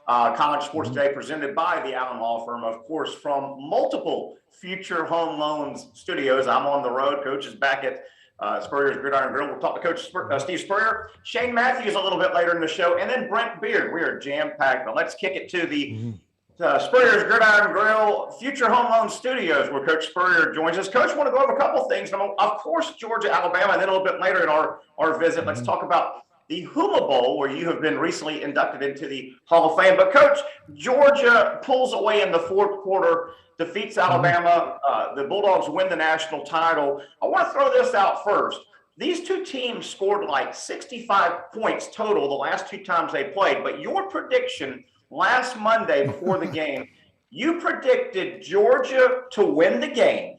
College Sports Today, presented by the Allen Law Firm, of course, from multiple Future Home Loans studios. I'm on the road. Coach is back at Spurrier's Gridiron Grill. We'll talk to Coach Steve Spurrier, Shane Matthews a little bit later in the show, and then Brent Beard. We are jam-packed, but let's kick it to the Spurrier's Gridiron Grill Future Home Loan Studios, where Coach Spurrier joins us. Coach, I want to go over a couple things. Of course, Georgia, Alabama, and then a little bit later in our visit, let's talk about the Hula Bowl, where you have been recently inducted into the Hall of Fame. But, Coach, Georgia pulls away in the fourth quarter, defeats Alabama. The Bulldogs win the national title. I want to throw this out first. These two teams scored like 65 points total the last two times they played. But your prediction last Monday before the game, you predicted Georgia to win the game,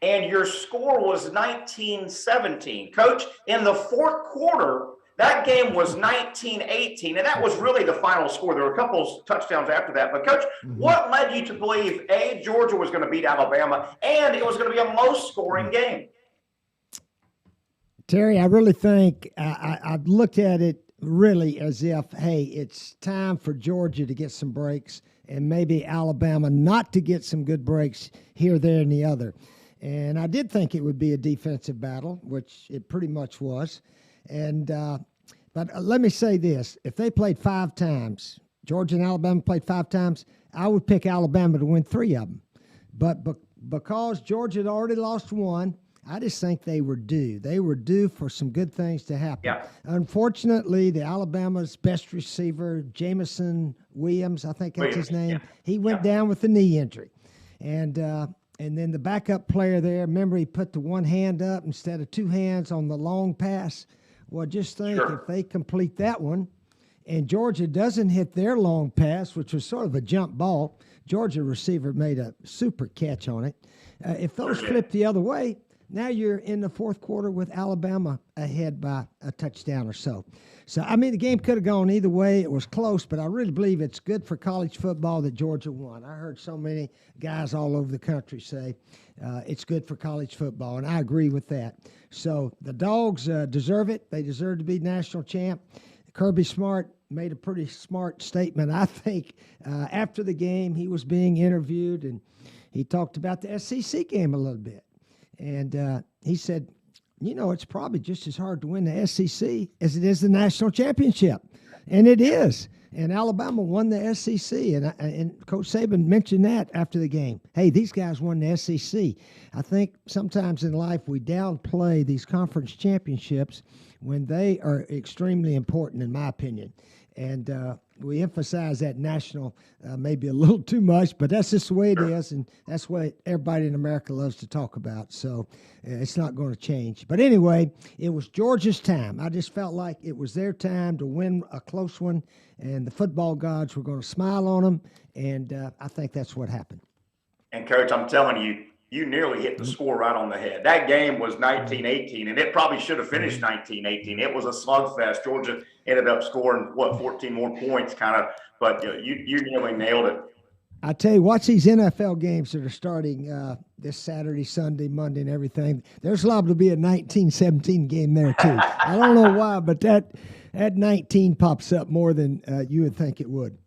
and your score was 19-17. Coach, in the fourth quarter, that game was 19-18, and that was really the final score. There were a couple of touchdowns after that. But, Coach, what led you to believe, A, Georgia was going to beat Alabama, and it was going to be a low-scoring game? Terry, I really think I looked at it really as if, hey, it's time for Georgia to get some breaks and maybe Alabama not to get some good breaks here, there, and the other. And I did think it would be a defensive battle, which it pretty much was. And but let me say this. If they played 5 times, Georgia and Alabama played 5 times, I would pick Alabama to win 3 of them. But because Georgia had already lost 1, I just think they were due. They were due for some good things to happen. Yeah. Unfortunately, the Alabama's best receiver, Jamison Williams, I think that's his name, he went down with a knee injury. And then the backup player there, remember he put the one hand up instead of 2 hands on the long pass. Well, just think if they complete that one and Georgia doesn't hit their long pass, which was sort of a jump ball, Georgia receiver made a super catch on it. If those flip the other way, now you're in the fourth quarter with Alabama ahead by a touchdown or so. So, I mean, the game could have gone either way. It was close, but I really believe it's good for college football that Georgia won. I heard so many guys all over the country say it's good for college football, and I agree with that. So the Dogs deserve it. They deserve to be national champ. Kirby Smart made a pretty smart statement, I think. After the game, he was being interviewed, and he talked about the SEC game a little bit. And he said, you know, it's probably just as hard to win the SEC as it is the national championship. And it is. And Alabama won the SEC. And Coach Saban mentioned that after the game. Hey, these guys won the SEC. I think sometimes in life we downplay these conference championships when they are extremely important, in my opinion. And we emphasize that national maybe a little too much, but that's just the way it is, and that's what everybody in America loves to talk about. So it's not going to change. But anyway, it was Georgia's time. I just felt like it was their time to win a close one, and the football gods were going to smile on them, and I think that's what happened. And, Coach, I'm telling you, you nearly hit the score right on the head. That game was 19-18, and it probably should have finished 19-18. It was a slugfest. Georgia ended up scoring, 14 more points kind of, but you nearly nailed it. I tell you, watch these NFL games that are starting this Saturday, Sunday, Monday, and everything. There's liable to be a 19-17 game there, too. I don't know why, but that 19 pops up more than you would think it would.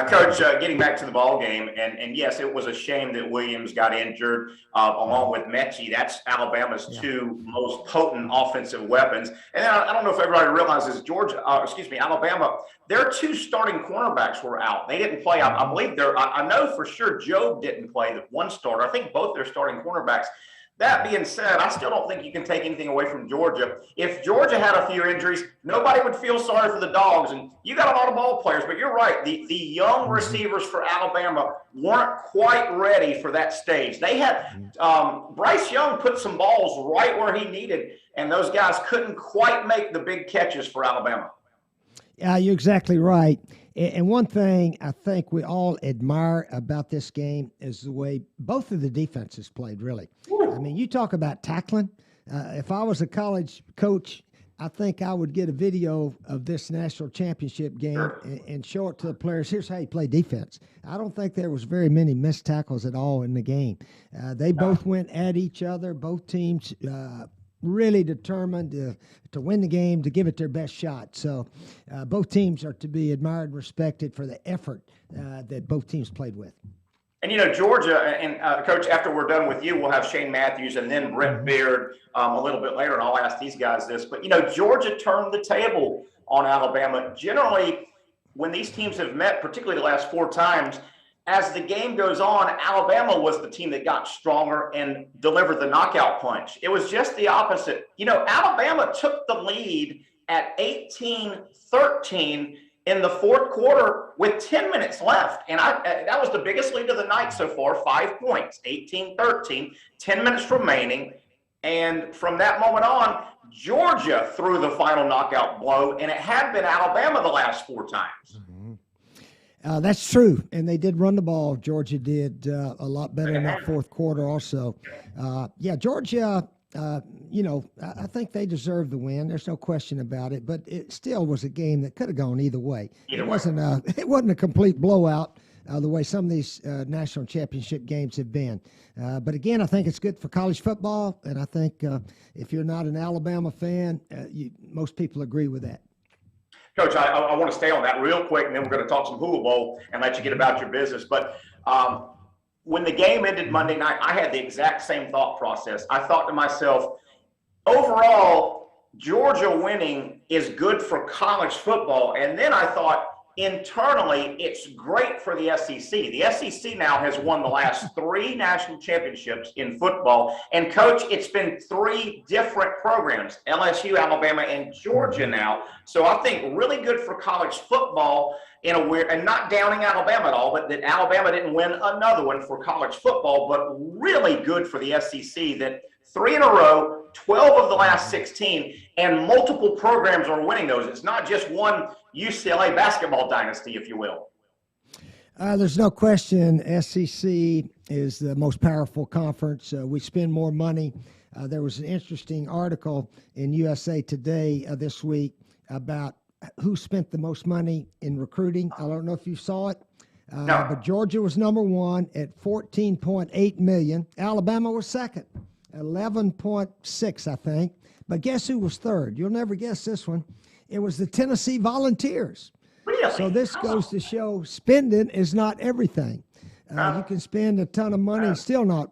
Coach, getting back to the ball game, and yes, it was a shame that Williams got injured along with Mechie. That's Alabama's 2 most potent offensive weapons. And I don't know if everybody realizes Alabama, their 2 starting cornerbacks were out. They didn't play. I believe I know for sure Job didn't play, the one starter. I think both their starting cornerbacks. That being said, I still don't think you can take anything away from Georgia. If Georgia had a few injuries, nobody would feel sorry for the Dogs. And you got a lot of ball players, but you're right. The young receivers for Alabama weren't quite ready for that stage. They had Bryce Young put some balls right where he needed, and those guys couldn't quite make the big catches for Alabama. Yeah, you're exactly right. And one thing I think we all admire about this game is the way both of the defenses played, really. I mean, you talk about tackling. If I was a college coach, I think I would get a video of this national championship game and show it to the players. Here's how you play defense. I don't think there was very many missed tackles at all in the game. They both went at each other. Both teams really determined to win the game, to give it their best shot. So both teams are to be admired and respected for the effort that both teams played with. And, Georgia, and Coach, after we're done with you, we'll have Shane Matthews and then Brent Beard a little bit later, and I'll ask these guys this. But, Georgia turned the table on Alabama. Generally, when these teams have met, particularly the last 4 times, as the game goes on, Alabama was the team that got stronger and delivered the knockout punch. It was just the opposite. Alabama took the lead at 18-13 in the fourth quarter with 10 minutes left. And that was the biggest lead of the night so far, 5 points, 18-13, 10 minutes remaining. And from that moment on, Georgia threw the final knockout blow, and it had been Alabama the last 4 times. That's true, and they did run the ball. Georgia did a lot better in that fourth quarter also. Georgia, I think they deserved the win. There's no question about it, but it still was a game that could have gone either way. It wasn't a complete blowout the way some of these national championship games have been. But again, I think it's good for college football, and I think if you're not an Alabama fan, most people agree with that. Coach, I want to stay on that real quick, and then we're going to talk some Hula Bowl and let you get about your business. But when the game ended Monday night, I had the exact same thought process. I thought to myself, overall, Georgia winning is good for college football. And then I thought, internally, it's great for the SEC. The SEC now has won the last 3 national championships in football. And, Coach, it's been 3 different programs, LSU, Alabama, and Georgia now. So I think really good for college football in a weird – and not downing Alabama at all, but that Alabama didn't win another one for college football, but really good for the SEC that 3 in a row, 12 of the last 16, and multiple programs are winning those. It's not just one UCLA basketball dynasty, if you will. There's no question SEC is the most powerful conference. We spend more money. There was an interesting article in USA Today this week about who spent the most money in recruiting. I don't know if you saw it, No. But Georgia was number 1 at $14.8 million. Alabama was second, 11.6, I think. But guess who was third? You'll never guess this one. It was the Tennessee Volunteers. Really? So this goes to show spending is not everything. You can spend a ton of money and still not,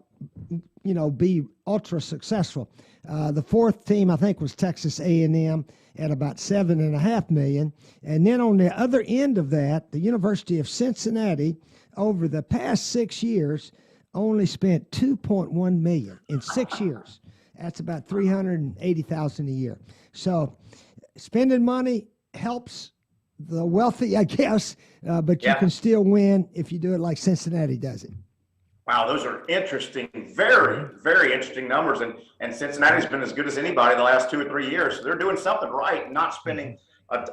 be ultra successful. The 4th team, I think, was Texas A&M at about $7.5 million. And then on the other end of that, the University of Cincinnati, over the past 6 years, only spent $2.1 million in 6 years. That's about $380,000 a year. So spending money helps the wealthy, I guess, but you can still win if you do it like Cincinnati does it. Wow, those are interesting, very, very interesting numbers. And Cincinnati's been as good as anybody the last 2 or 3 years. So they're doing something right, not spending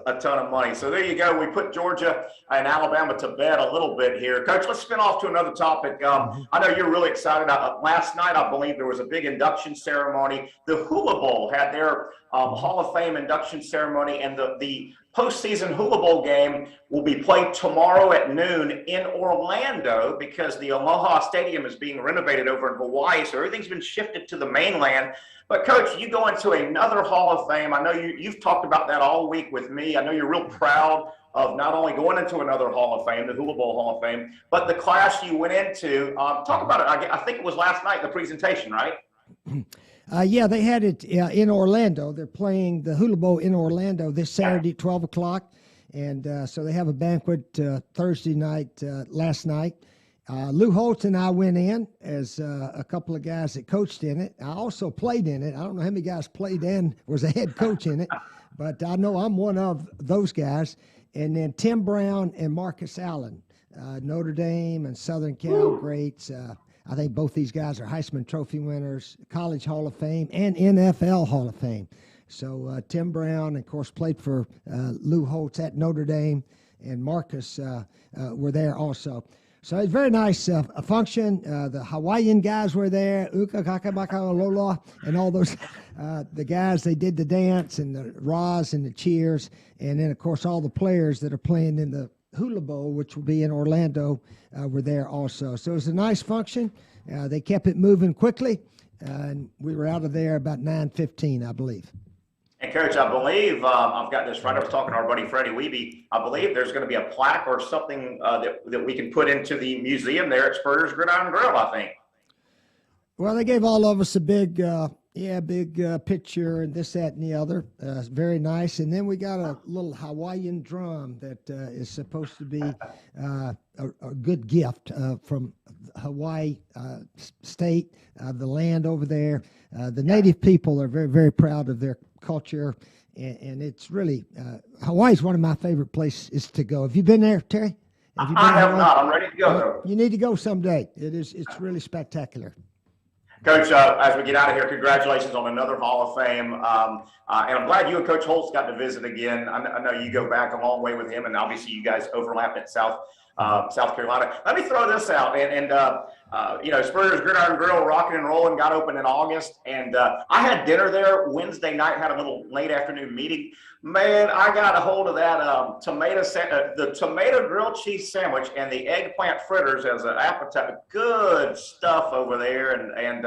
a ton of money. So there you go. We put Georgia and Alabama to bed a little bit here. Coach, let's spin off to another topic. I know you're really excited. Last night, I believe there was a big induction ceremony. The Hula Bowl had their Hall of Fame induction ceremony, and the postseason Hula Bowl game will be played tomorrow at noon in Orlando because the Aloha Stadium is being renovated over in Hawaii, so everything's been shifted to the mainland. But, Coach, you go into another Hall of Fame. I know you've talked about that all week with me. I know you're real proud of not only going into another Hall of Fame, the Hula Bowl Hall of Fame, but the class you went into. Talk about it. I think it was last night, the presentation, right? Yeah, they had it in Orlando. They're playing the Hula Bowl in Orlando this Saturday at 12 o'clock. And so they have a banquet Thursday night, last night. Lou Holtz and I went in as a couple of guys that coached in it. I also played in it. I don't know how many guys played and was a head coach in it, but I know I'm one of those guys. And then Tim Brown and Marcus Allen, Notre Dame and Southern Cal greats. I think both these guys are Heisman Trophy winners, College Hall of Fame, and NFL Hall of Fame. So Tim Brown, of course, played for Lou Holtz at Notre Dame, and Marcus were there also. So it's very nice function. The Hawaiian guys were there, Uka Kakamaka Lola, and all those. The guys, they did the dance and the rahs and the cheers. And then, of course, all the players that are playing in the Hula Bowl, which will be in Orlando, were there also. So it was a nice function. They kept it moving quickly. and we were out of there about 9:15, I believe. And Coach, I believe I've got this right. I was talking to our buddy Freddie Wiebe. I believe there's going to be a plaque or something that we can put into the museum there at Spurrier's Gridiron Grill, I think. Well, they gave all of us a big picture and this, that, and the other. Very nice. And then we got a little Hawaiian drum that is supposed to be a good gift from Hawaii state, the land over there. The native people are very, very proud of their culture. And it's really, Hawaii's one of my favorite places to go. Have you been there, Terry? I have not. I'm ready to go, though. You need to go someday. It's really spectacular. Coach, as we get out of here, congratulations on another Hall of Fame. And I'm glad you and Coach Holtz got to visit again. I know you go back a long way with him, and obviously you guys overlap at South Carolina. Let me throw this out. Spurrier's Gridiron Grill, rocking and rolling, got open in August. And I had dinner there Wednesday night, had a little late afternoon meeting. Man, I got a hold of that the tomato grilled cheese sandwich and the eggplant fritters as an appetite. Good stuff over there. And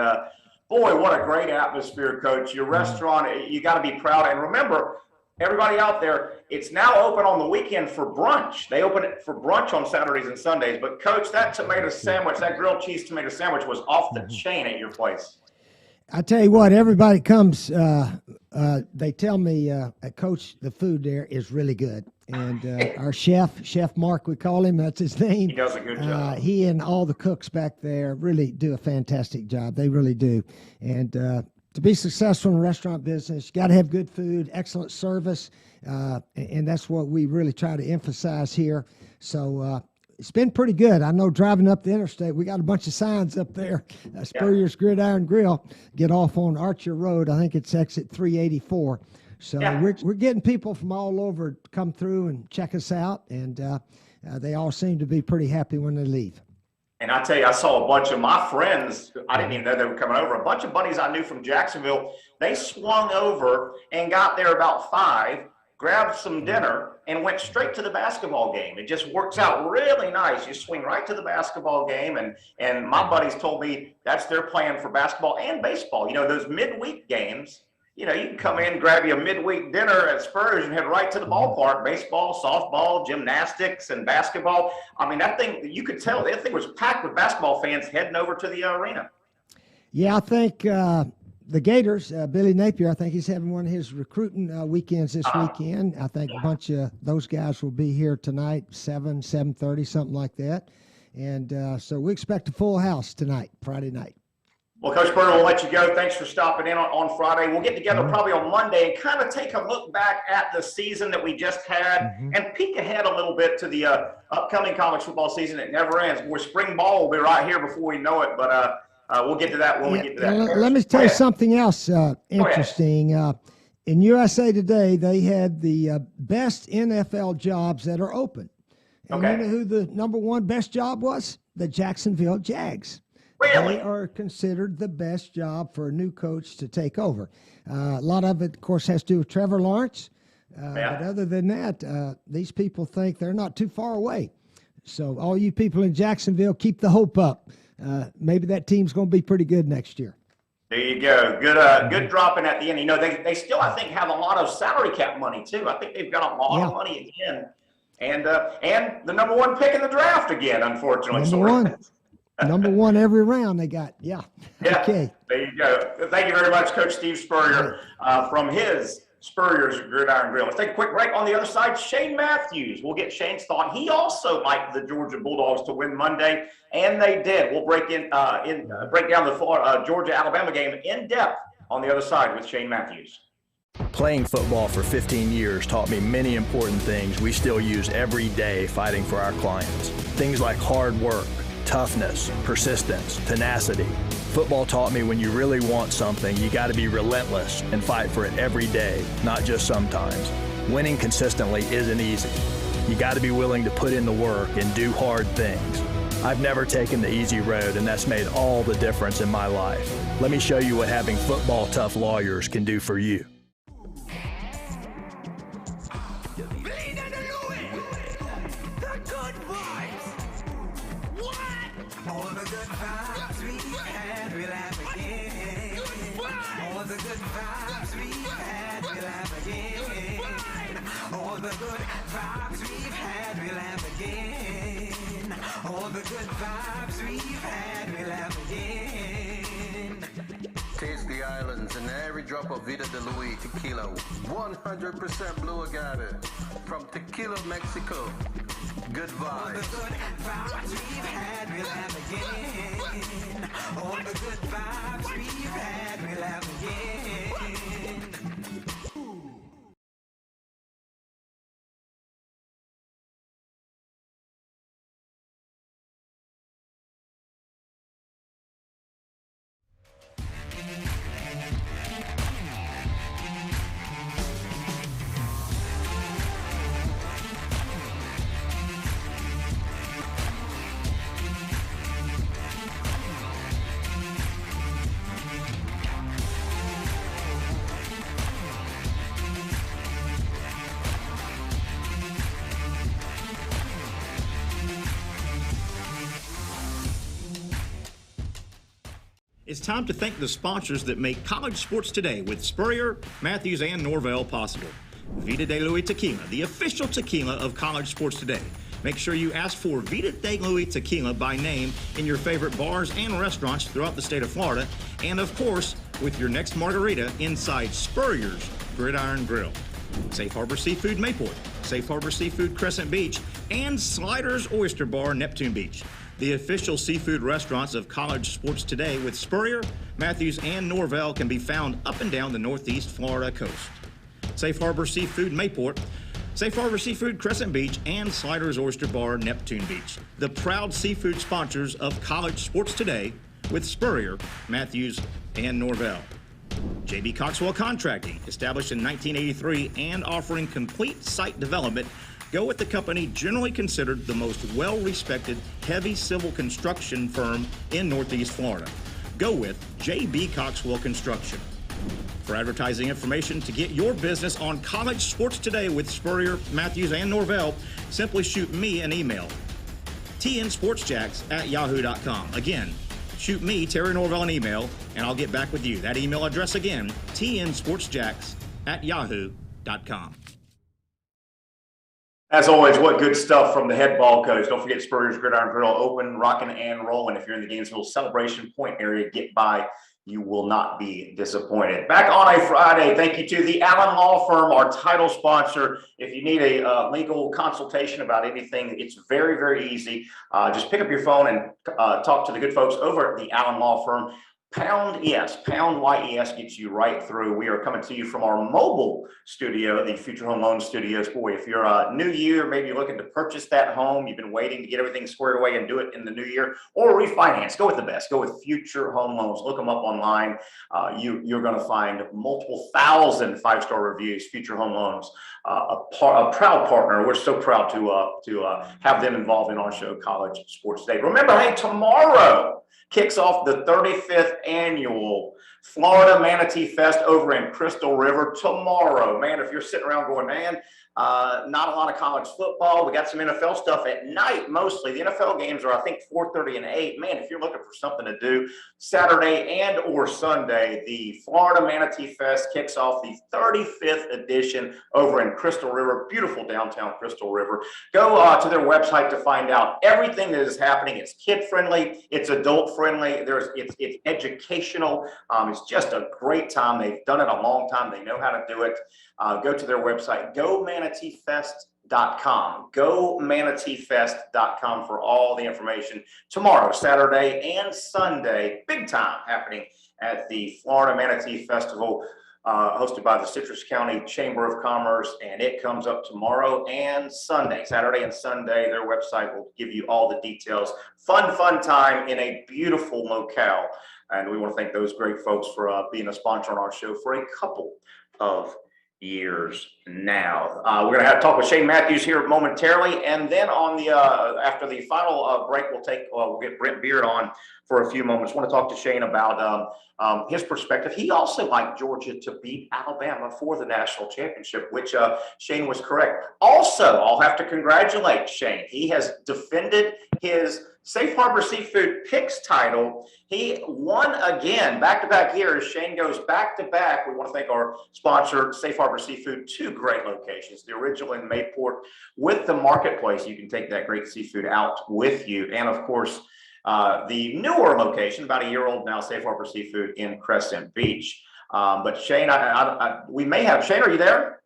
boy, what a great atmosphere, Coach. Your restaurant, you got to be proud. And remember, everybody out there, it's now open on the weekend for brunch. They open it for brunch on Saturdays and Sundays. But, Coach, that tomato sandwich, that grilled cheese tomato sandwich was off the chain at your place. I tell you what, everybody comes, they tell me, Coach, the food there is really good. And our Chef Mark, we call him, that's his name. He does a good job. He and all the cooks back there really do a fantastic job. They really do. And to be successful in the restaurant business, you got to have good food, excellent service, and that's what we really try to emphasize here. So it's been pretty good. I know driving up the interstate, we got a bunch of signs up there. Spurrier's Gridiron Grill, get off on Archer Road. I think it's exit 384. So we're getting people from all over to come through and check us out, and they all seem to be pretty happy when they leave. And I tell you, I saw a bunch of my friends, I didn't even know they were coming over, a bunch of buddies I knew from Jacksonville, they swung over and got there about 5, grabbed some dinner, and went straight to the basketball game. It just works out really nice. You swing right to the basketball game, and my buddies told me that's their plan for basketball and baseball. You know, those midweek games, you know, you can come in, grab you a midweek dinner at Spurs and head right to the ballpark. Baseball, softball, gymnastics, and basketball. I mean, that thing, you could tell that thing was packed with basketball fans heading over to the arena. Yeah, I think the Gators, Billy Napier, I think he's having one of his recruiting weekends this weekend. I think a bunch of those guys will be here tonight, 7:30, something like that. And so we expect a full house tonight, Friday night. Well, Coach Spurrier, we'll let you go. Thanks for stopping in on Friday. We'll get together probably on Monday and kind of take a look back at the season that we just had and peek ahead a little bit to the upcoming college football season. It never ends. Where spring ball will be right here before we know it, but we'll get to that when we get to that. Let me tell you something else interesting. In USA Today, they had the best NFL jobs that are open. And you know who the number one best job was? The Jacksonville Jags. Really? They are considered the best job for a new coach to take over. A lot of it, of course, has to do with Trevor Lawrence. But other than that, these people think they're not too far away. So all you people in Jacksonville, keep the hope up. Maybe that team's going to be pretty good next year. There you go. Good dropping at the end. You know, they still, I think, have a lot of salary cap money, too. I think they've got a lot of money again. And the number one pick in the draft again, unfortunately. Number one every round they got. Yeah. Okay. There you go. Thank you very much, Coach Steve Spurrier, from his Spurrier's Gridiron Grill. Let's take a quick break. On the other side, Shane Matthews. We'll get Shane's thought. He also liked the Georgia Bulldogs to win Monday, and they did. We'll break down the Georgia-Alabama game in depth on the other side with Shane Matthews. Playing football for 15 years taught me many important things we still use every day fighting for our clients. Things like hard work, toughness, persistence, tenacity. Football taught me when you really want something, you got to be relentless and fight for it every day, not just sometimes. Winning consistently isn't easy. You got to be willing to put in the work and do hard things. I've never taken the easy road, and that's made all the difference in my life. Let me show you what having football tough lawyers can do for you. All the good vibes we had, we'll have again. All the good vibes we've had, we'll have again. All the good vibes we've had, we'll have again. All the good vibes we've had, we'll have again. Taste the islands and every drop of Vida de Luis tequila. 100% blue agave from Tequila, Mexico. Good vibes. All the good vibes we've had, we'll have again. All the good vibes we've had, we'll have again. It's time to thank the sponsors that make college sports today with Spurrier, Matthews, and Norvelle possible. Vida de Luis Tequila, the official tequila of college sports today. Make sure you ask for Vida de Luis Tequila by name in your favorite bars and restaurants throughout the state of Florida, and of course, with your next margarita inside Spurrier's Gridiron Grill. Safe Harbor Seafood Mayport, Safe Harbor Seafood Crescent Beach, and Sliders Oyster Bar Neptune Beach. The official seafood restaurants of college sports today with Spurrier, Matthews, and Norvelle can be found up and down the Northeast Florida coast. Safe Harbor Seafood Mayport, Safe Harbor Seafood Crescent Beach, and Sliders Oyster Bar Neptune Beach. The proud seafood sponsors of college sports today with Spurrier, Matthews, and Norvelle. J.B. Coxwell Contracting, established in 1983 and offering complete site development. Go with the company generally considered the most well-respected heavy civil construction firm in Northeast Florida. Go with J.B. Coxwell Construction. For advertising information to get your business on college sports today with Spurrier, Matthews, and Norvelle, simply shoot me an email, tnsportsjacks@yahoo.com. Again, shoot me, Terry Norvelle, an email, and I'll get back with you. That email address again, tnsportsjacks@yahoo.com. As always, what good stuff from the head ball coach. Don't forget Spurrier's Gridiron Grill open, rocking and rolling. If you're in the Gainesville Celebration Point area, get by. You will not be disappointed. Back on a Friday, thank you to the Allen Law Firm, our title sponsor. If you need a legal consultation about anything, it's very, very easy. Just pick up your phone and talk to the good folks over at the Allen Law Firm. Pound YES gets you right through. We are coming to you from our mobile studio, the Future Home Loan Studios. Boy, if you're a new year, maybe you're looking to purchase that home, you've been waiting to get everything squared away and do it in the new year, or refinance, go with the best. Go with Future Home Loans. Look them up online. You're going to find multiple thousand five-star reviews. Future Home Loans, a proud partner. We're so proud to have them involved in our show, College Sports Today. Remember, hey, tomorrow kicks off the 35th annual Florida Manatee Fest over in Crystal River tomorrow. Man, if you're sitting around going, man, not a lot of college football. We got some NFL stuff at night mostly. The NFL games are, I think, 4:30 and 8. Man, if you're looking for something to do Saturday and or Sunday, the Florida Manatee Fest kicks off the 35th edition over in Crystal River, beautiful downtown Crystal River. Go to their website to find out everything that is happening. It's kid-friendly. It's adult-friendly. It's educational. It's just a great time. They've done it a long time. They know how to do it. Go to their website, GoManateeFest.com. GoManateeFest.com for all the information. Tomorrow, Saturday and Sunday, big time happening at the Florida Manatee Festival, hosted by the Citrus County Chamber of Commerce, and it comes up tomorrow and Sunday, Saturday and Sunday. Their website will give you all the details. Fun time in a beautiful locale. And we want to thank those great folks for being a sponsor on our show for a couple of years now. We're going to have to talk with Shane Matthews here momentarily, and then on the after the final break, we'll get Brent Beard on for a few moments. I want to talk to Shane about his perspective. He also liked Georgia to beat Alabama for the national championship, which Shane was correct. Also, I'll have to congratulate Shane. He has defended his Safe Harbor Seafood Picks title. He won again, back-to-back years. Shane goes back-to-back. We want to thank our sponsor, Safe Harbor Seafood, 2 great locations, the original in Mayport with the marketplace. You can take that great seafood out with you. And, of course, the newer location, about a year old now, Safe Harbor Seafood in Crescent Beach. But Shane, we may have, Shane, are you there?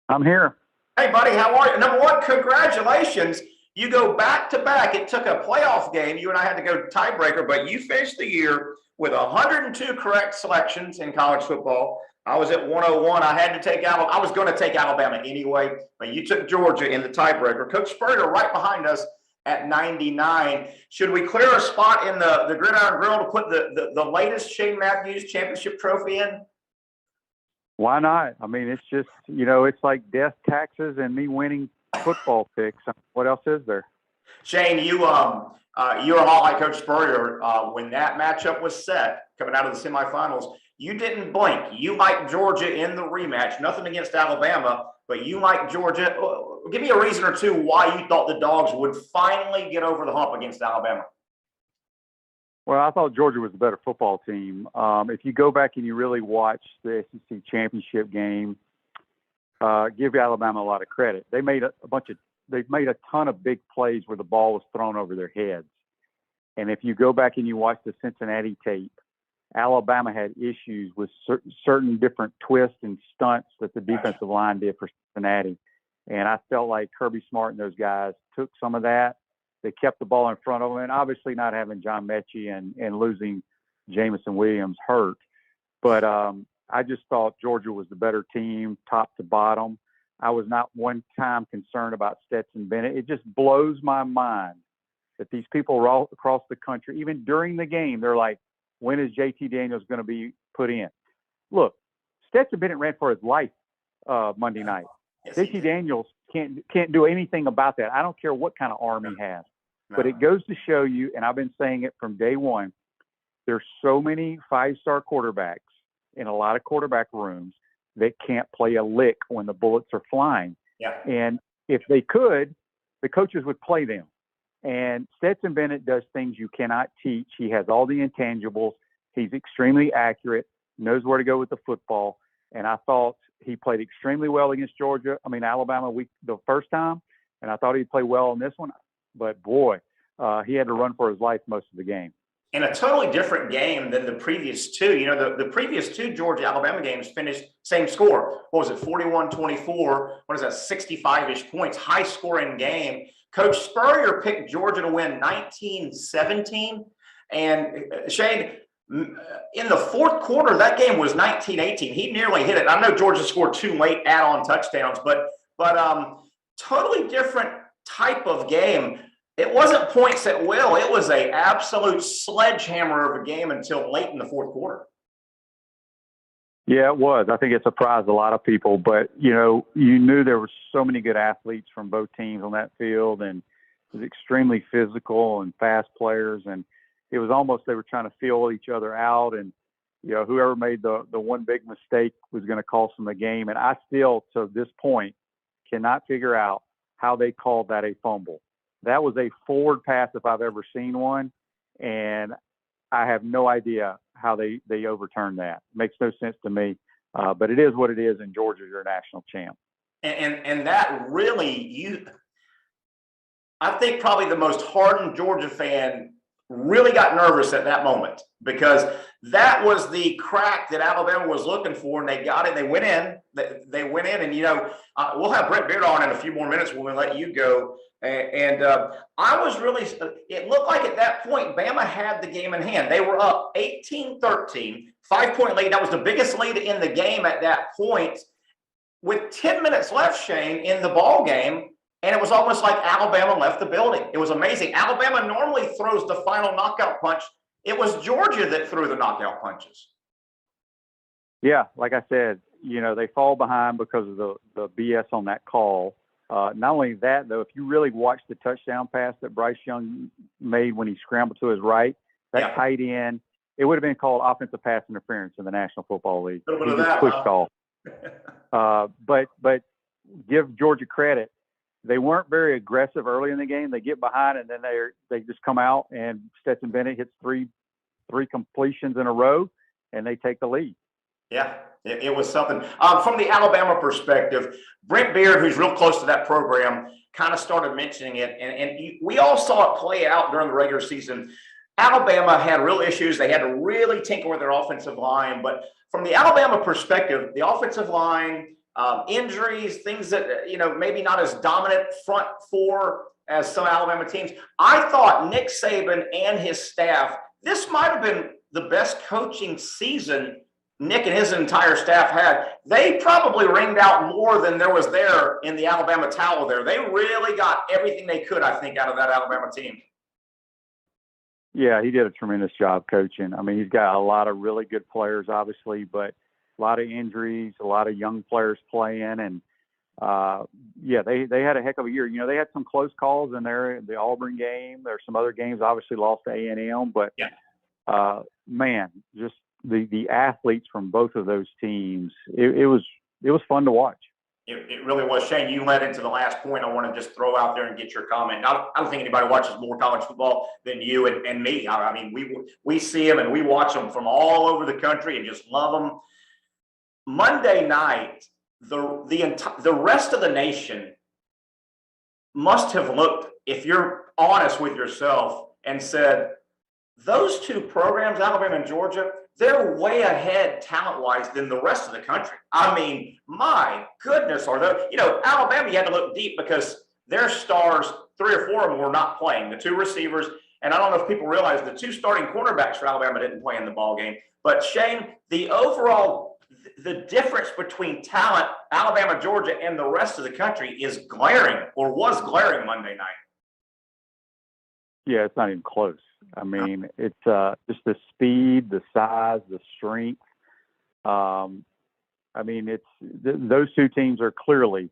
I'm here. Hey, buddy, how are you? Number one, congratulations. You go back to back. It took a playoff game. You and I had to go tiebreaker, but you finished the year with 102 correct selections in college football. I was at 101. I had to take Alabama. I was going to take Alabama anyway, but you took Georgia in the tiebreaker. Coach Spurrier right behind us at 99. Should we clear a spot in the Gridiron Grill to put the latest Shane Matthews championship trophy in? Why not? I mean, it's just, it's like death, taxes, and me winning football picks. What else is there? Shane, you're a lot like Coach Spurrier. When that matchup was set, coming out of the semifinals, you didn't blink. You liked Georgia in the rematch. Nothing against Alabama, but you liked Georgia. Give me a reason or two why you thought the Dogs would finally get over the hump against Alabama. Well, I thought Georgia was the better football team. If you go back and you really watch the SEC championship game, give Alabama a lot of credit. They made a ton of big plays where the ball was thrown over their heads. And if you go back and you watch the Cincinnati tape, Alabama had issues with certain different twists and stunts that the defensive line did for Cincinnati. And I felt like Kirby Smart and those guys took some of that. They kept the ball in front of them, and obviously not having John Mechie and losing Jamison Williams hurt. But I just thought Georgia was the better team, top to bottom. I was not one time concerned about Stetson Bennett. It just blows my mind that these people all across the country, even during the game, they're like, when is JT Daniels going to be put in? Look, Stetson Bennett ran for his life Monday night. Yes, JT Daniels can't do anything about that. I don't care what kind of arm he has. No. But it goes to show you, and I've been saying it from day one, there's so many 5-star quarterbacks in a lot of quarterback rooms that can't play a lick when the bullets are flying. Yeah. And if they could, the coaches would play them. And Stetson Bennett does things you cannot teach. He has all the intangibles. He's extremely accurate, knows where to go with the football. And I thought he played extremely well against Georgia. Alabama the first time, and I thought he'd play well in this one. But, boy, he had to run for his life most of the game. In a totally different game than the previous two. The previous 2 Georgia-Alabama games finished same score. What was it, 41-24? What is that, 65-ish points, high-scoring game. Coach Spurrier picked Georgia to win 19-17. And, Shane, in the fourth quarter, that game was 19-18. He nearly hit it. I know Georgia scored 2 late add-on touchdowns, but totally different type of game. It wasn't points at will. It was an absolute sledgehammer of a game until late in the fourth quarter. Yeah, it was. I think it surprised a lot of people. But, you knew there were so many good athletes from both teams on that field, and it was extremely physical and fast players. And it was almost they were trying to feel each other out. And, whoever made the one big mistake was going to cost them the game. And I still, to this point, cannot figure out how they called that a fumble. That was a forward pass if I've ever seen one, and I have no idea how they overturned that. It makes no sense to me, but it is what it is, and Georgia's your national champ. And that really, I think probably the most hardened Georgia fan really got nervous at that moment, because that was the crack that Alabama was looking for, and they got it. They went in. They went in, and we'll have Brett Beard on in a few more minutes when we let you go. And I was really. It looked like at that point Bama had the game in hand. They were up 18-13, 5-point lead. That was the biggest lead in the game at that point, with 10 minutes left, Shane, in the ball game. And it was almost like Alabama left the building. It was amazing. Alabama normally throws the final knockout punch. It was Georgia that threw the knockout punches. Yeah, like I said, they fall behind because of the BS on that call. Not only that, though, if you really watch the touchdown pass that Bryce Young made when he scrambled to his right, that tight end, it would have been called offensive pass interference in the National Football League. He just pushed off. But give Georgia credit. they weren't very aggressive early in the game. They get behind and then they just come out, and Stetson Bennett hits three completions in a row, and they take the lead. Yeah, it was something. From the Alabama perspective, Brent Beard, who's real close to that program, kind of started mentioning it, and we all saw it play out during the regular season. Alabama had real issues. They had to really tinker with their offensive line. But from the Alabama perspective, the offensive line, injuries, things that, maybe not as dominant front four as some Alabama teams. I thought Nick Saban and his staff, this might have been the best coaching season Nick and his entire staff had. They probably ringed out more than there was there in the Alabama towel there. They really got everything they could, I think, out of that Alabama team. Yeah, he did a tremendous job coaching. I mean, he's got a lot of really good players, obviously, but a lot of injuries, a lot of young players playing. And, they had a heck of a year. They had some close calls in there, the Auburn game. There's some other games, obviously lost to A&M. But, just the athletes from both of those teams, it was fun to watch. It really was. Shane, you led into the last point I want to just throw out there and get your comment. I don't think anybody watches more college football than you and me. I mean, we see them and we watch them from all over the country and just love them. Monday night, the rest of the nation must have looked, if you're honest with yourself, and said, those two programs, Alabama and Georgia, they're way ahead talent-wise than the rest of the country. I mean, my goodness, Alabama, you had to look deep because their stars, 3 or 4 of them were not playing. The 2 receivers, and I don't know if people realize the 2 starting cornerbacks for Alabama didn't play in the ball game. But Shane, the difference between talent, Alabama, Georgia, and the rest of the country is glaring, or was glaring Monday night. Yeah, it's not even close. I mean, it's just the speed, the size, the strength. Those 2 teams are clearly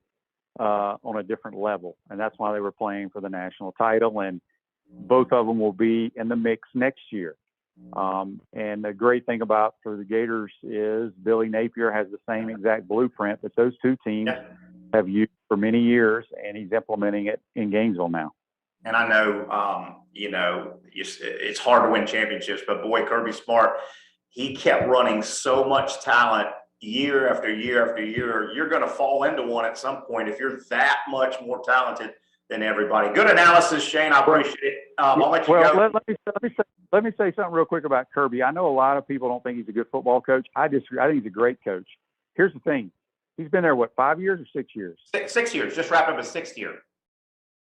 on a different level, and that's why they were playing for the national title. And both of them will be in the mix next year. And the great thing about for the Gators is Billy Napier has the same exact blueprint that those 2 teams have used for many years, and he's implementing it in Gainesville now. And I know, it's hard to win championships, but boy, Kirby Smart, he kept running so much talent year after year after year. You're going to fall into one at some point if you're that much more talented than everybody. Good analysis, Shane. I appreciate it. I'll let you go. Let me say something real quick about Kirby. I know a lot of people don't think he's a good football coach. I disagree. I think he's a great coach. Here's the thing. He's been there, 5 years or 6 years? 6 years. Just wrapped up his 6th year.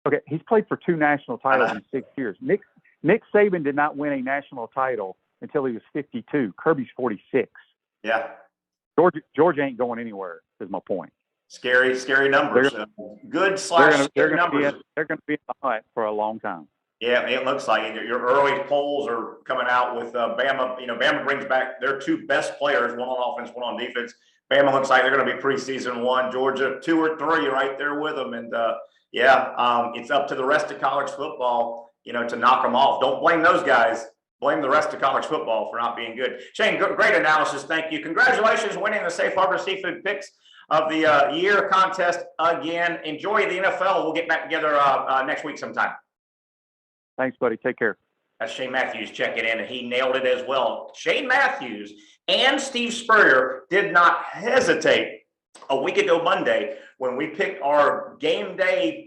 Okay, he's played for 2 national titles in 6 years. Nick Saban did not win a national title until he was 52. Kirby's 46. Yeah. Georgia ain't going anywhere, is my point. Scary numbers. Scary numbers. They're going to be in the hunt for a long time. Yeah, it looks like it. Your early polls are coming out with Bama. Bama brings back their 2 best players, one on offense, one on defense. Bama looks like they're going to be preseason 1. Georgia 2 or 3 right there with them. And, it's up to the rest of college football, to knock them off. Don't blame those guys. Blame the rest of college football for not being good. Shane, great analysis. Thank you. Congratulations winning the Safe Harbor Seafood Picks of the year contest again. Enjoy the NFL. We'll get back together next week sometime. Thanks, buddy. Take care. That's Shane Matthews checking in, and he nailed it as well. Shane Matthews and Steve Spurrier did not hesitate a week ago Monday when we picked our game day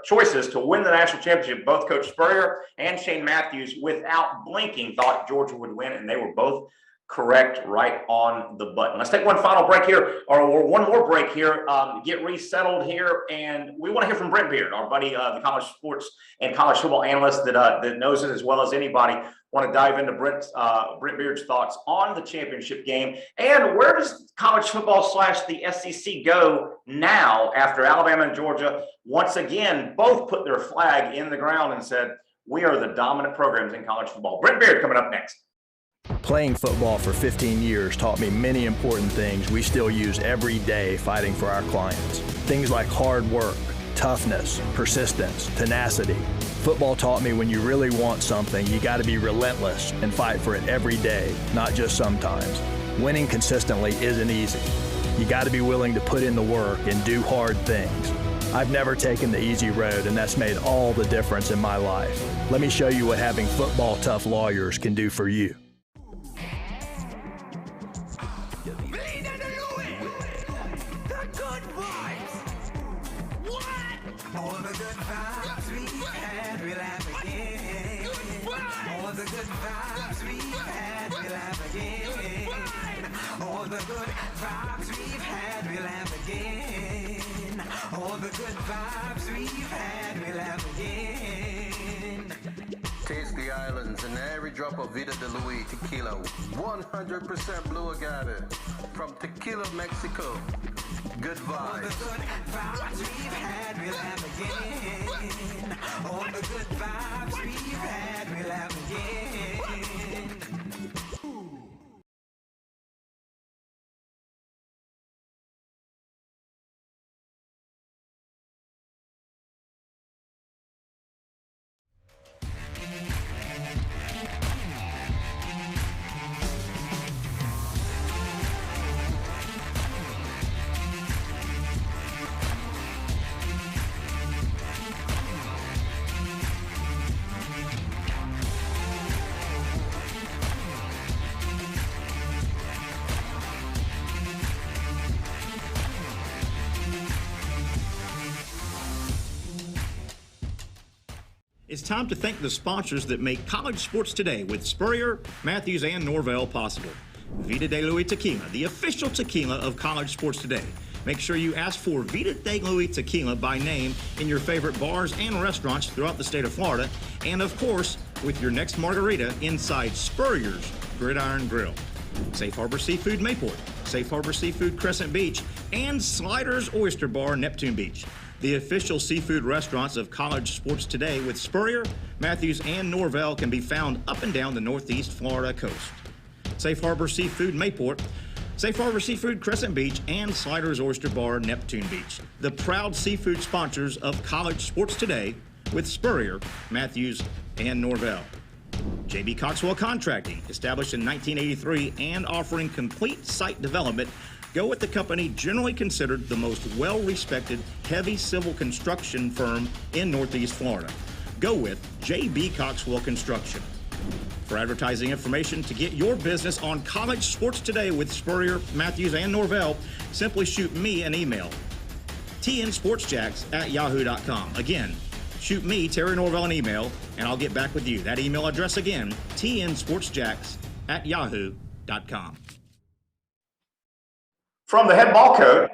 choices to win the national championship. Both Coach Spurrier and Shane Matthews, without blinking, thought Georgia would win, and they were both correct, right on the button. Let's take one final break here, or one more break here, get resettled here, and we want to hear from Brent Beard, our buddy, the college sports and college football analyst that knows it as well as anybody. Want to dive into Brent Beard's thoughts on the championship game, and where does college football / the SEC go now after Alabama and Georgia once again both put their flag in the ground and said, we are the dominant programs in college football. Brent Beard coming up next. Playing football for 15 years taught me many important things we still use every day fighting for our clients. Things like hard work, toughness, persistence, tenacity. Football taught me when you really want something, you got to be relentless and fight for it every day, not just sometimes. Winning consistently isn't easy. You got to be willing to put in the work and do hard things. I've never taken the easy road, and that's made all the difference in my life. Let me show you what having football tough lawyers can do for you. All the good vibes we've had, we'll have again. All the good vibes we've had, we'll have again. All the good vibes we've had, we'll have again. All the good vibes we've had, we'll have again. Taste the islands and every drop of Vida de Luis tequila. 100% blue agave from Tequila, Mexico. Good All the vibes. good vibes we've had, we'll have again. All the good vibes we've had, we'll have again. It's time to thank the sponsors that make college sports today with Spurrier, Matthews, and Norvelle possible. Vida de Luis Tequila, the official tequila of college sports today. Make sure you ask for Vida de Luis Tequila by name in your favorite bars and restaurants throughout the state of Florida. And of course, with your next margarita inside Spurrier's Gridiron Grill. Safe Harbor Seafood Mayport, Safe Harbor Seafood Crescent Beach, and Sliders Oyster Bar Neptune Beach. The official seafood restaurants of college sports today with Spurrier, Matthews, and Norvelle can be found up and down the northeast Florida coast. Safe Harbor Seafood Mayport, Safe Harbor Seafood Crescent Beach, and Sliders Oyster Bar Neptune Beach. The proud seafood sponsors of college sports today with Spurrier, Matthews, and Norvelle. J.B. Coxwell Contracting, established in 1983 and offering complete site development. Go with the company generally considered the most well-respected heavy civil construction firm in Northeast Florida. Go with J.B. Coxwell Construction. For advertising information to get your business on college sports today with Spurrier, Matthews, and Norvelle, simply shoot me an email, tnsportsjacks@yahoo.com. Again, shoot me, Terry Norvelle, an email, and I'll get back with you. That email address again, tnsportsjacks@yahoo.com. From the head ball coach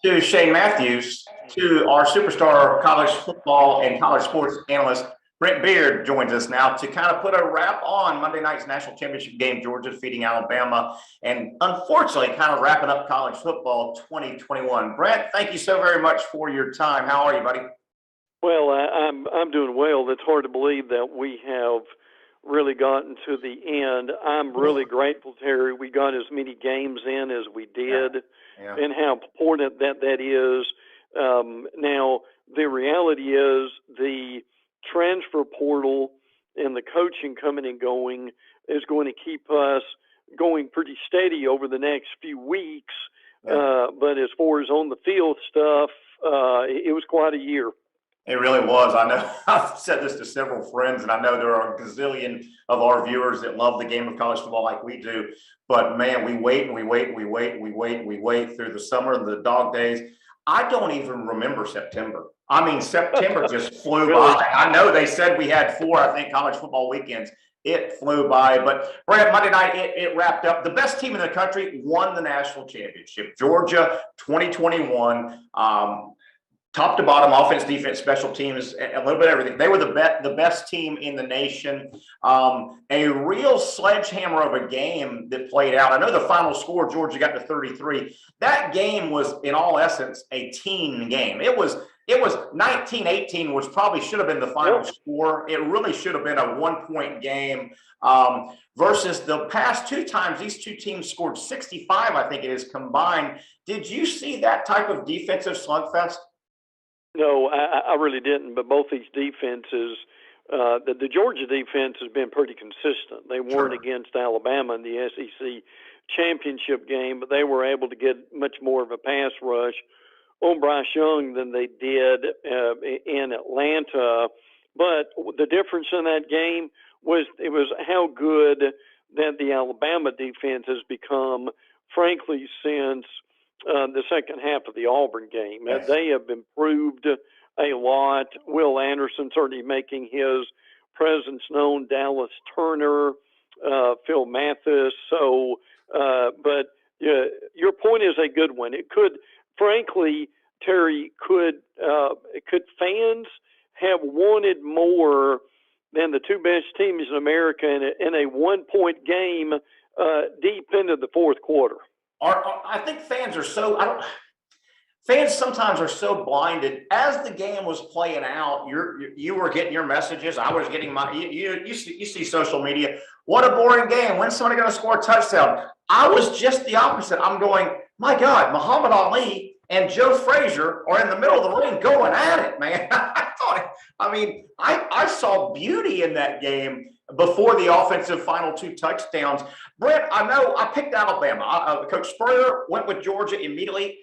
to Shane Matthews to our superstar college football and college sports analyst, Brent Beard joins us now to kind of put a wrap on Monday night's national championship game, Georgia defeating Alabama, and unfortunately kind of wrapping up college football 2021. Brent, thank you so very much for your time. How are you, buddy? Well, I'm doing well. It's hard to believe that we have really gotten to the end. I'm really grateful, Terry, we got as many games in as we did, and how important that is. Now, the reality is the transfer portal and the coaching coming and going is going to keep us going pretty steady over the next few weeks. But as far as on the field stuff, it was quite a year. It really was. I know I've said this to several friends, and I know there are a gazillion of our viewers that love the game of college football like we do. But man, we wait and we wait and we wait and we wait and we wait through the summer and the dog days. I don't even remember September. I mean, September just flew by. I know they said we had 4, I think, college football weekends. It flew by. But Brad, Monday night, it wrapped up. The best team in the country won the national championship. Georgia 2021. Top to bottom, offense, defense, special teams, a little bit of everything. They were the best team in the nation. A real sledgehammer of a game that played out. I know the final score, Georgia got to 33. That game was, in all essence, a teen game. It was 19-18, which probably should have been the final score. It really should have been a 1-point game versus the past 2 times these 2 teams scored 65, I think it is, combined. Did you see that type of defensive slugfest? No, I really didn't. But both these defenses, the Georgia defense has been pretty consistent. They weren't against Alabama in the SEC championship game, but they were able to get much more of a pass rush on Bryce Young than they did in Atlanta. But the difference in that game was how good that the Alabama defense has become, frankly, since the second half of the Auburn game. Yes. They have improved a lot. Will Anderson certainly making his presence known. Dallas Turner, Phil Mathis. So, but your point is a good one. It could, frankly, Terry, could fans have wanted more than the two best teams in America in a 1-point game deep into the fourth quarter? I think fans are so. Fans sometimes are so blinded. As the game was playing out, you were getting your messages. I was getting my. You see social media. What a boring game. When's somebody going to score a touchdown? I was just the opposite. I'm going, my God, Muhammad Ali and Joe Frazier are in the middle of the ring going at it, man. I saw beauty in that game before the offensive final 2 touchdowns. Brent, I know I picked Alabama. Coach Spurrier went with Georgia immediately.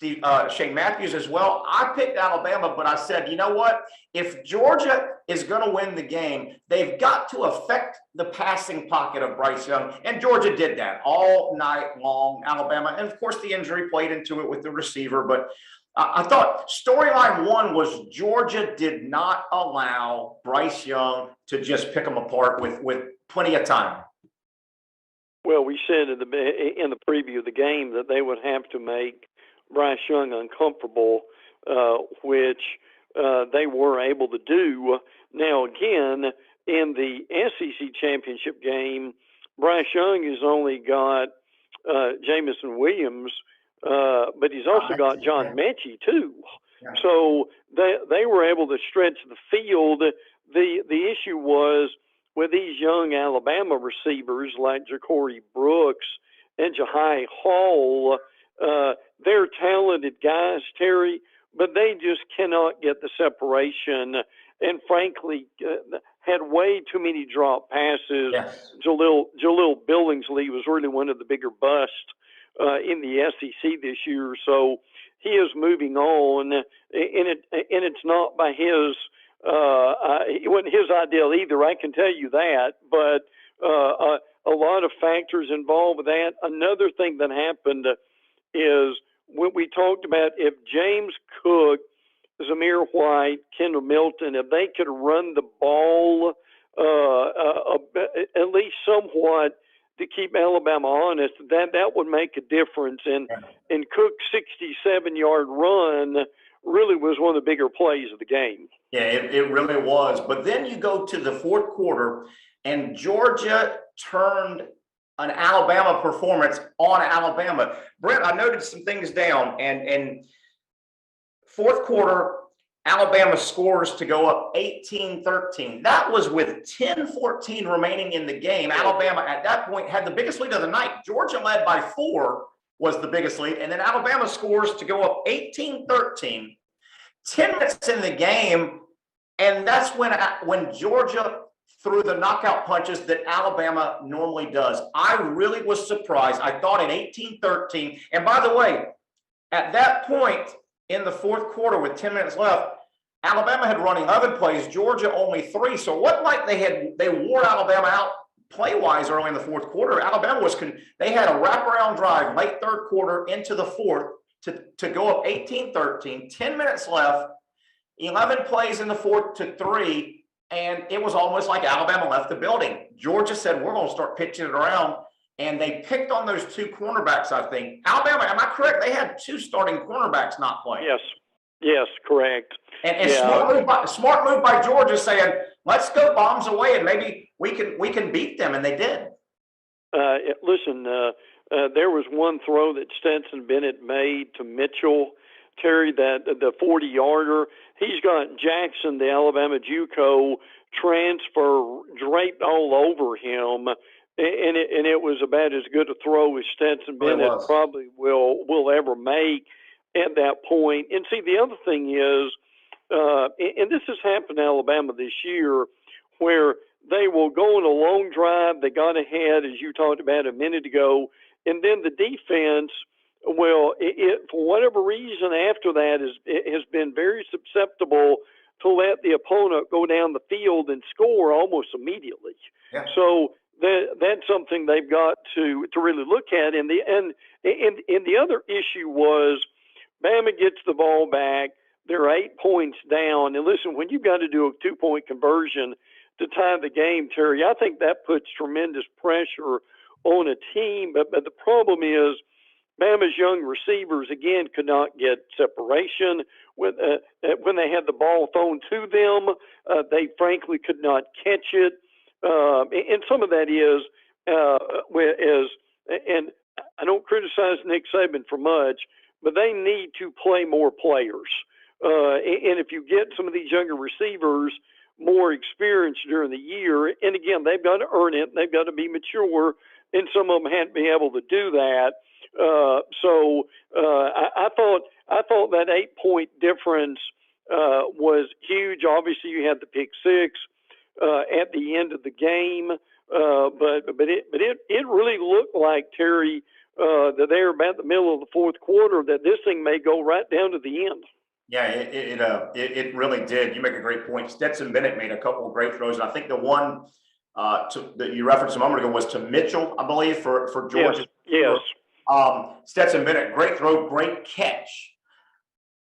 Shane Matthews as well. I picked Alabama, but I said, you know what? If Georgia is going to win the game, they've got to affect the passing pocket of Bryce Young. And Georgia did that all night long, Alabama. And, of course, the injury played into it with the receiver. But I thought storyline 1 was Georgia did not allow Bryce Young to just pick them apart with plenty of time. Well, we said in the preview of the game that they would have to make Bryce Young uncomfortable, which they were able to do. Now, again, in the SEC championship game, Bryce Young has only got Jamison Williams, but he's also got John Mechie, too. Yeah. So they were able to stretch the field. The issue was with these young Alabama receivers like Ja'Cory Brooks and Jahai Hall. They're talented guys, Terry, but they just cannot get the separation, and frankly, had way too many drop passes. Yes. Jalil Billingsley was really one of the bigger busts in the SEC this year, so he is moving on, and it's not by his. It wasn't his ideal either. I can tell you that, but a lot of factors involved with that. Another thing that happened is when we talked about if James Cook, Zamir White, Kendall Milton, if they could run the ball at least somewhat to keep Alabama honest, that would make a difference. And Cook's 67-yard run really was one of the bigger plays of the game. Yeah, it really was. But then you go to the fourth quarter, and Georgia turned an Alabama performance on Alabama. Brent, I noted some things down, and fourth quarter, Alabama scores to go up 18-13. That was with 10-14 remaining in the game. Alabama at that point had the biggest lead of the night. Georgia led by 4 was the biggest lead, and then Alabama scores to go up 18-13. 10 minutes in the game, and that's when Georgia threw the knockout punches that Alabama normally does. I really was surprised. I thought in 18-13, and by the way, at that point in the fourth quarter with 10 minutes left, Alabama had run 11 plays, Georgia only 3. So what like they wore Alabama out play-wise early in the fourth quarter. Alabama they had a wraparound drive late third quarter into the fourth to go up 18-13, 10 minutes left, 11 plays in the fourth to 3. And it was almost like Alabama left the building. Georgia said, we're going to start pitching it around. And they picked on those 2 cornerbacks, I think. Alabama, am I correct? They had 2 starting cornerbacks not playing. Yes, correct. And smart move by Georgia saying, let's go bombs away and maybe we can beat them. And they did. Listen, there was one throw that Stetson Bennett made to Mitchell, Terry, that the 40-yarder. He's got Jackson, the Alabama JUCO transfer, draped all over him, and it was about as good a throw as Stetson Bennett probably will ever make at that point. And see, the other thing is, and this has happened in Alabama this year, where they will go on a long drive. They got ahead, as you talked about a minute ago, and then the defense Well, for whatever reason after that it has been very susceptible to let the opponent go down the field and score almost immediately. Yeah. So that's something they've got to really look at. And the other issue was Bama gets the ball back. They're 8 points down. And listen, when you've got to do a 2-point conversion to tie the game, Terry, I think that puts tremendous pressure on a team. But the problem is Bama's young receivers, again, could not get separation. When they had the ball thrown to them, they frankly could not catch it. And some of that is, and I don't criticize Nick Saban for much, but they need to play more players. And if you get some of these younger receivers more experience during the year, and again, they've got to earn it, they've got to be mature, and some of them hadn't been able to do that. So I thought that 8-point difference was huge. Obviously, you had the pick six at the end of the game, but it really looked like, Terry, that they were about the middle of the fourth quarter, that this thing may go right down to the end. Yeah, it really did. You make a great point. Stetson Bennett made a couple of great throws, and I think the one that you referenced a moment ago was to Mitchell, I believe, for Georgia. Yes. Stetson Bennett, great throw, great catch.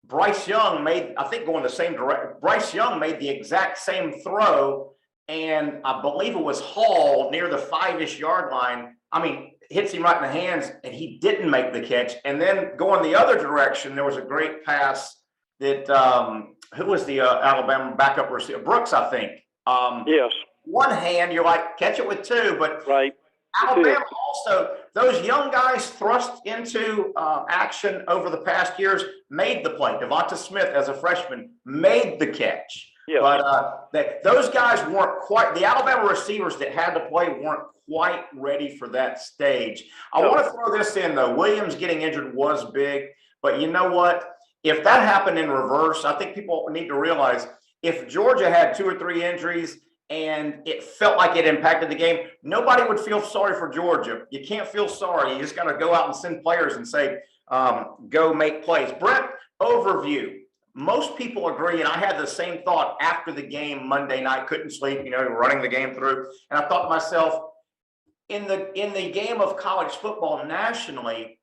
Bryce Young made, I think, going the same direction. Bryce Young made the exact same throw, and I believe it was Hall near the 5-ish yard line. I mean, hits him right in the hands, and he didn't make the catch. And then going the other direction, there was a great pass that who was the Alabama backup receiver? Brooks, I think. Yes. One hand, you're like, catch it with two, but right. Alabama also, those young guys thrust into action over the past years made the play. Devonta Smith, as a freshman, made the catch. Yes. But those guys weren't quite, the Alabama receivers that had to play weren't quite ready for that stage. I want to throw this in, though. Williams getting injured was big, but you know what? If that happened in reverse, I think people need to realize if Georgia had 2 or 3 injuries and it felt like it impacted the game, nobody would feel sorry for Georgia. You can't feel sorry. You just got to go out and send players and say, go make plays. Brett, overview. Most people agree, and I had the same thought after the game Monday night, couldn't sleep, running the game through. And I thought to myself, in the game of college football nationally,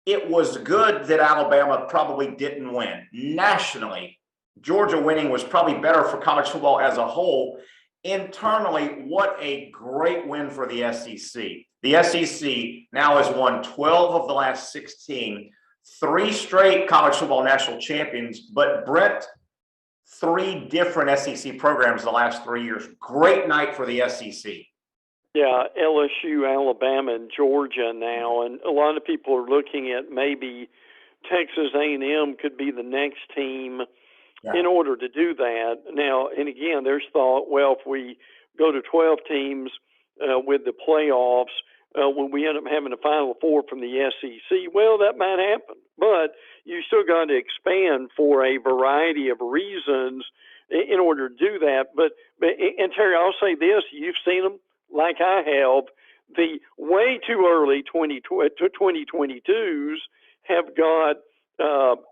it was good that Alabama probably didn't win. Nationally, Georgia winning was probably better for college football as a whole. Internally, what a great win for the SEC. The SEC now has won 12 of the last 16, 3 straight college football national champions, but Brett, 3 different SEC programs the last 3 years. Great night for the SEC. Yeah, LSU, Alabama, and Georgia now, and a lot of people are looking at maybe Texas A&M could be the next team in order to do that. Now, and again, there's thought, well, if we go to 12 teams with the playoffs, when we end up having a Final Four from the SEC, well, that might happen. But you still got to expand for a variety of reasons in order to do that. But and Terry, I'll say this, you've seen them like I have. The way too early 2022s have got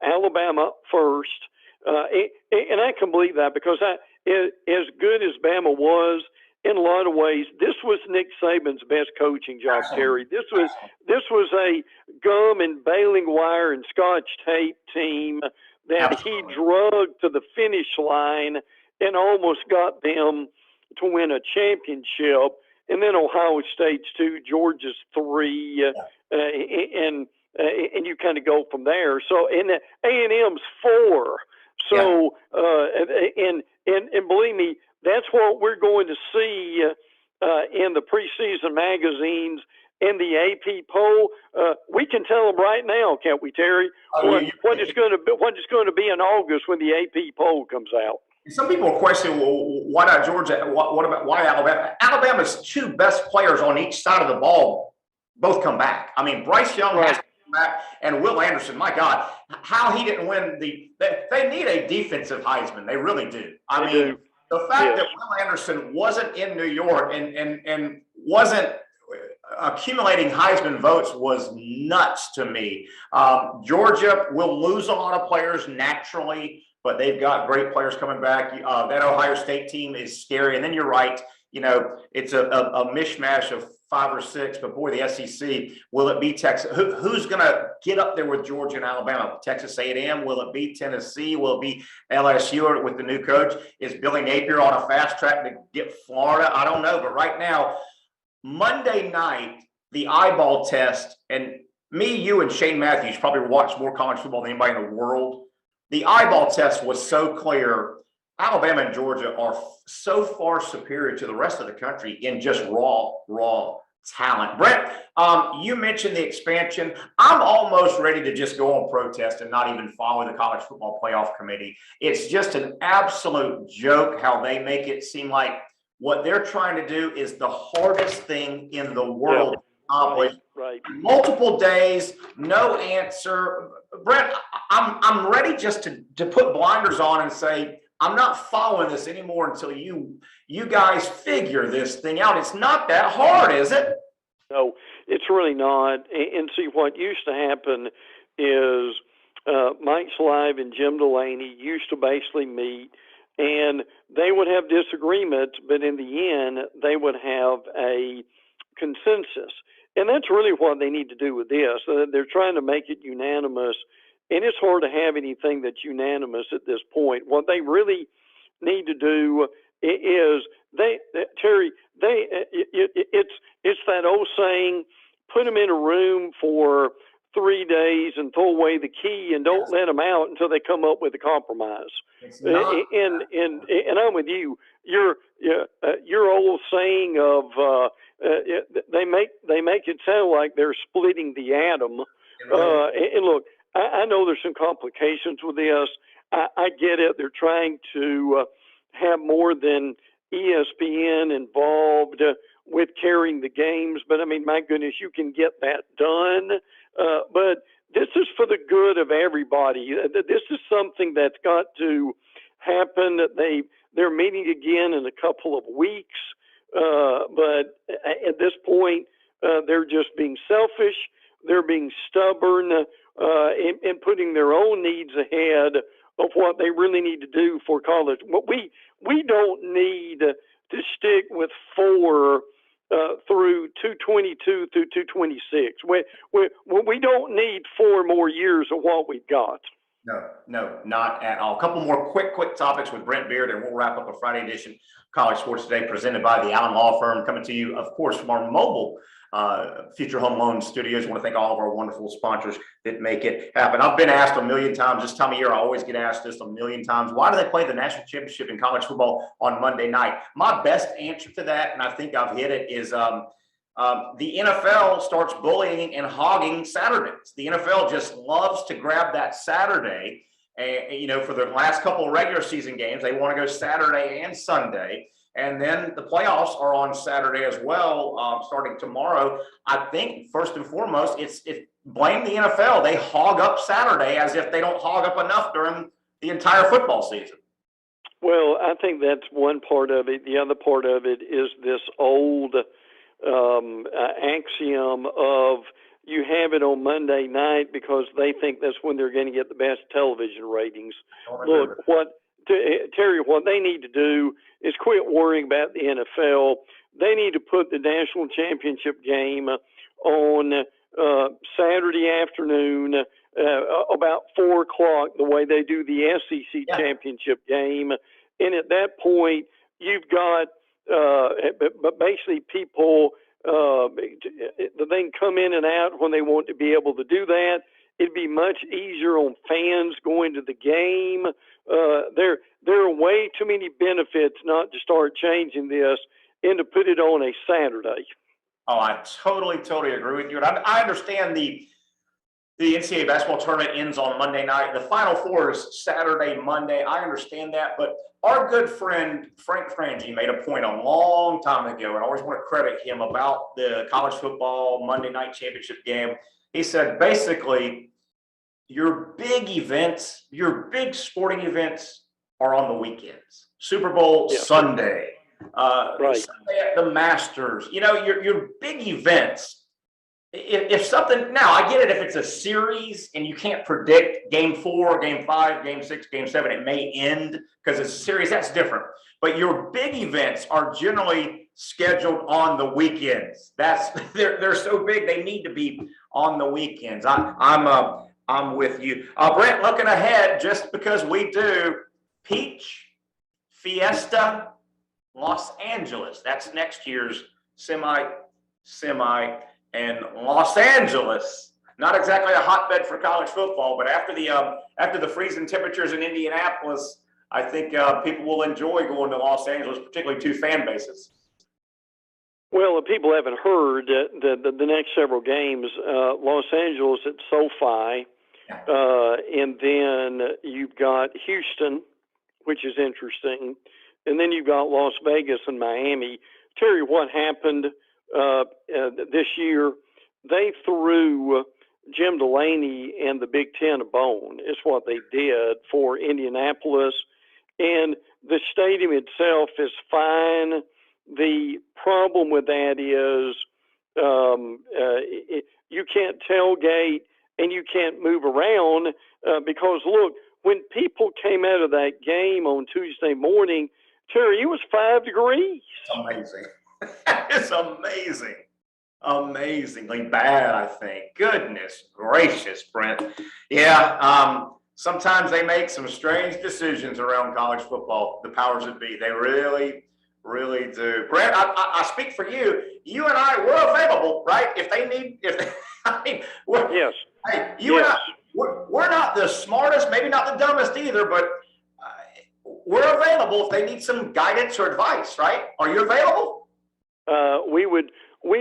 Alabama first. And I can believe that because as good as Bama was, in a lot of ways, this was Nick Saban's best coaching job, Terry. This was a gum and baling wire and scotch tape team that he drugged to the finish line and almost got them to win a championship. And then Ohio State's 2, Georgia's 3, and you kind of go from there. So and A&M's 4. So and believe me, that's what we're going to see in the preseason magazines and the AP poll. We can tell them right now, can't we, Terry? What it's going to be in August when the AP poll comes out. Some people question, well, why not Georgia? Why Alabama? Alabama's 2 best players on each side of the ball both come back. I mean, Bryce Young has to come back, and Will Anderson. My God, how he didn't win they need a defensive Heisman. They really do. I mean, the fact that Will Anderson wasn't in New York and wasn't accumulating Heisman votes was nuts to me. Georgia will lose a lot of players naturally, but they've got great players coming back. That Ohio State team is scary. And then you're right, it's a mishmash of 5 or 6, but boy, the SEC, will it be Texas? Who's going to get up there with Georgia and Alabama? Texas A&M? Will it be Tennessee? Will it be LSU with the new coach? Is Billy Napier on a fast track to get Florida? I don't know, but right now, Monday night, the eyeball test, and me, you, and Shane Matthews probably watched more college football than anybody in the world. The eyeball test was so clear. Alabama and Georgia are so far superior to the rest of the country in just raw talent. Brent, you mentioned the expansion. I'm almost ready to just go on protest and not even follow the College Football Playoff Committee. It's just an absolute joke how they make it seem like what they're trying to do is the hardest thing in the world to accomplish. Right. Multiple days, no answer. Brent, I'm ready just to put blinders on and say, I'm not following this anymore until you guys figure this thing out. It's not that hard, is it? No, it's really not. And see, what used to happen is Mike Slive and Jim Delaney used to basically meet, and they would have disagreements, but in the end, they would have a consensus. And that's really what they need to do with this. They're trying to make it unanimous, and it's hard to have anything that's unanimous at this point. What they really need to do is it's that old saying, put them in a room for 3 days and throw away the key and don't let them out until they come up with a compromise. And I'm with you. Your old saying of they make it sound like they're splitting the atom. And look, I know there's some complications with this. I get it. They're trying to have more than ESPN involved with carrying the games. But, I mean, my goodness, you can get that done. But this is for the good of everybody. This is something that's got to happen. They're meeting again in a couple of weeks. But at this point, they're just being selfish. They're being stubborn and putting their own needs ahead of what they really need to do for college. We don't need to stick with 4 through 222 through 226. We don't need 4 more years of what we've got. No, not at all. A couple more quick topics with Brent Beard, and we'll wrap up a Friday edition of College Sports Today presented by the Allen Law Firm, coming to you, of course, from our mobile Future Home Loan Studios. I want to thank all of our wonderful sponsors that make it happen. I've been asked a million times this time of year. I always get asked this a million times. Why do they play the national championship in college football on Monday night? My best answer to that, and I think I've hit it, is the NFL starts bullying and hogging Saturdays. The NFL just loves to grab that Saturday. And, for the last couple of regular season games, they want to go Saturday and Sunday. And then the playoffs are on Saturday as well, starting tomorrow. I think, first and foremost, it's blame the NFL. They hog up Saturday as if they don't hog up enough during the entire football season. Well, I think that's one part of it. The other part of it is this old axiom of you have it on Monday night because they think that's when they're going to get the best television ratings. Look, Terry, what they need to do is quit worrying about the NFL. They need to put the national championship game on Saturday afternoon about 4 o'clock, the way they do the SEC championship game. And at that point, you've got basically people they can come in and out when they want to be able to do that. It'd be much easier on fans going to the game. There are way too many benefits not to start changing this and to put it on a Saturday. Oh, I totally agree with you. And I understand the NCAA basketball tournament ends on Monday night. The Final Four is Saturday, Monday. I understand that. But our good friend Frank Frangie made a point a long time ago, and I always want to credit him, about the college football Monday night championship game. He said, basically, your big events, your big sporting events are on the weekends. Super Bowl Sunday, Right. Sunday at the Masters. You know, your big events. If something, now I get it if it's a series and you can't predict game 4, game 5, game 6, game 7, it may end because it's a series, that's different. But your big events are generally scheduled on the weekends. They're so big they need to be on the weekends. I'm with you. Brent, looking ahead, just because we do, Peach Fiesta Los Angeles. That's next year's semi, and Los Angeles. Not exactly a hotbed for college football, but after the freezing temperatures in Indianapolis, I think people will enjoy going to Los Angeles, particularly two fan bases. Well, if people haven't heard, the next several games, Los Angeles at SoFi, and then you've got Houston, which is interesting, and then you've got Las Vegas and Miami. Terry, what happened this year? They threw Jim Delaney and the Big Ten a bone, is what they did for Indianapolis. And the stadium itself is fine. The problem with that is you can't tailgate and you can't move around because, look, when people came out of that game on Tuesday morning, Terry, it was 5 degrees. Amazing. It's amazing. Amazingly bad, I think. Goodness gracious, Brent. Yeah, sometimes they make some strange decisions around college football, the powers that be. They really, really do. Brent, I speak for you. You and I, we're available, right? If they need, Yes. Hey, you and I, we're not the smartest, maybe not the dumbest either, but we're available if they need some guidance or advice, right? Are you available? We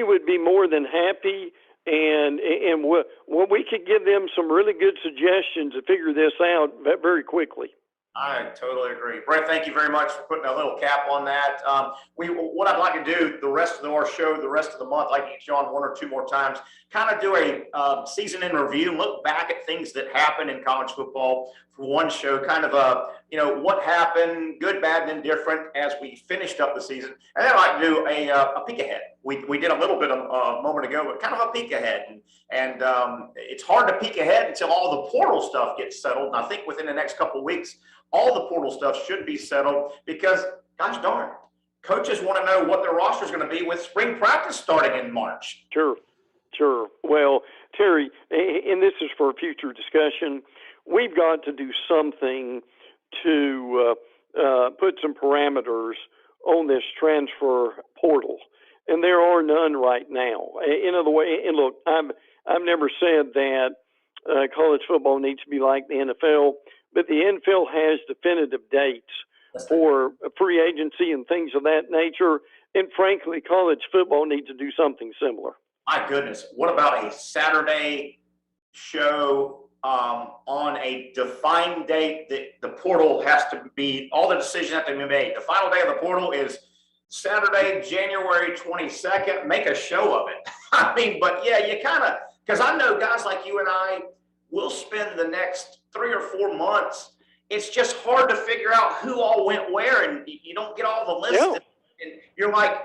would be more than happy, and we could give them some really good suggestions to figure this out very quickly. I totally agree. Brent, thank you very much for putting a little cap on that. What I'd like to do the rest of our show, the rest of the month, I'd like to get you on 1 or 2 more times, kind of do a season in review, look back at things that happened in college football for one show, kind of what happened, good, bad, and indifferent as we finished up the season. And then I'd like to do a peek ahead. We did a little bit a moment ago, but kind of a peek ahead. And it's hard to peek ahead until all the portal stuff gets settled. And I think within the next couple of weeks, all the portal stuff should be settled because, gosh darn, coaches want to know what their roster is going to be with spring practice starting in March. Sure. Well, Terry, and this is for future discussion, we've got to do something to put some parameters on this transfer portal, and there are none right now. In other words, and look, I've never said that college football needs to be like the NFL, but the NFL has definitive dates for free agency and things of that nature, and frankly, college football needs to do something similar. My goodness, what about a Saturday show on a defined date that the portal has to be, all the decisions have to be made. The final day of the portal is Saturday, January 22nd. Make a show of it. I mean, but yeah, you kind of, because I know guys like you and I will spend the next 3 or 4 months. It's just hard to figure out who all went where, and you don't get all the lists. Yeah. And you're like,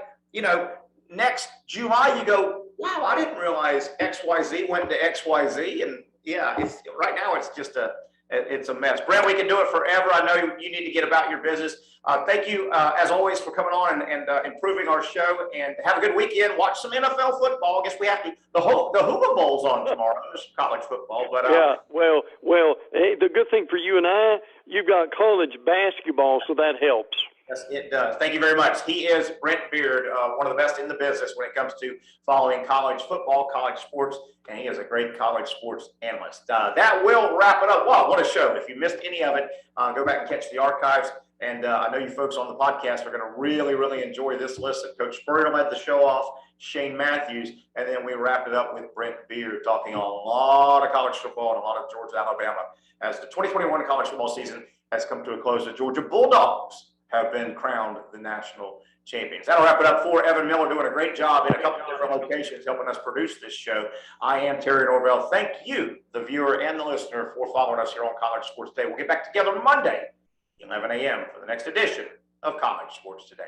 next July you go, wow, I didn't realize XYZ went to XYZ. And yeah, right now it's just it's a mess. Brent, we can do it forever. I know you need to get about your business. Thank you, as always, for coming on and improving our show. And have a good weekend. Watch some NFL football. I guess we have to. The Hula Bowl's on tomorrow. There's college football, but yeah. Well. Hey, the good thing for you and I, you've got college basketball, so that helps. Yes, it does. Thank you very much. He is Brent Beard, one of the best in the business when it comes to following college football, college sports, and he is a great college sports analyst. That will wrap it up. Wow, what a show. If you missed any of it, go back and catch the archives. And I know you folks on the podcast are going to really, really enjoy this listen. Coach Spurrier led the show off, Shane Matthews, and then we wrapped it up with Brent Beard talking a lot of college football and a lot of Georgia, Alabama as the 2021 college football season has come to a close. The Georgia Bulldogs have been crowned the national champions. That'll wrap it up for Evan Miller, doing a great job in a couple of different locations, helping us produce this show. I am Terry Norvelle. Thank you, the viewer and the listener, for following us here on College Sports Today. We'll get back together Monday, 11 a.m. for the next edition of College Sports Today.